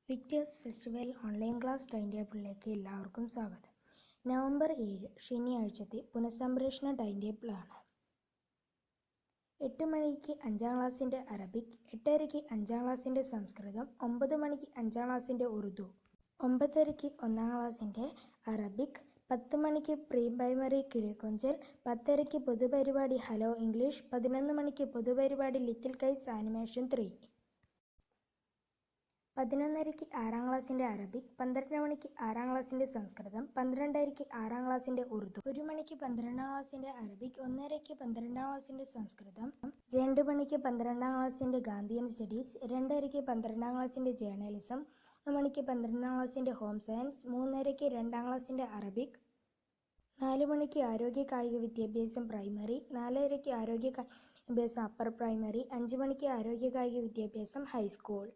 Victers festival online class time ടേബിളിലേക്ക് എല്ലാവർക്കും സ്വാഗതം. November 7 ശനിയാഴ്ചത്തെ പുനഃസംപ്രേഷണ time ടേബിളാണ്. 8 മണിക്ക് 5ാം ക്ലാസ്സിൻ്റെ അറബിക്, 8:30 5ാം ക്ലാസ്സിൻ്റെ സംസ്കൃതം, 9 മണിക്ക് 5ാം ക്ലാസ്സിൻ്റെ ഉറുദു, 9:30 1ാം ക്ലാസ്സിൻ്റെ അറബിക്, 10 മണിക്ക് പ്രീ പ്രൈമറി കിളിക്കൊഞ്ചൽ, 10:30 പൊതുപരിപാടി ഹലോ ഇംഗ്ലീഷ്, 11 മണിക്ക് പൊതുപരിപാടി ലിറ്റിൽ കൈറ്റ്സ് ആനിമേഷൻ 3, 11:30 6ാം ക്ലാസ്സിൻ്റെ അറബിക്, 12 മണിക്ക് 6ാം ക്ലാസ്സിൻ്റെ സംസ്കൃതം, 12:30 6ാം ക്ലാസ്സിൻ്റെ ഉറുദു, 1 മണിക്ക് 12ാം ക്ലാസ്സിൻ്റെ അറബിക്, 1:30 12ാം ക്ലാസ്സിൻ്റെ സംസ്കൃതം, 2 മണിക്ക് 12ാം ക്ലാസ്സിൻ്റെ ഗാന്ധിയൻ സ്റ്റഡീസ്, 2:30 12ാം ക്ലാസ്സിൻ്റെ ജേർണലിസം, 3 മണിക്ക് 12ാം ക്ലാസ്സിൻ്റെ ഹോം സയൻസ്, 3:30 2ാം ക്ലാസ്സിൻ്റെ അറബിക്, 4 മണിക്ക് ആരോഗ്യ കായിക വിദ്യാഭ്യാസം പ്രൈമറി, 4:30 ആരോഗ്യ കായിക വിദ്യാഭ്യാസം അപ്പർ പ്രൈമറി, 5 മണിക്ക് ആരോഗ്യ കായിക വിദ്യാഭ്യാസം ഹൈസ്കൂൾ.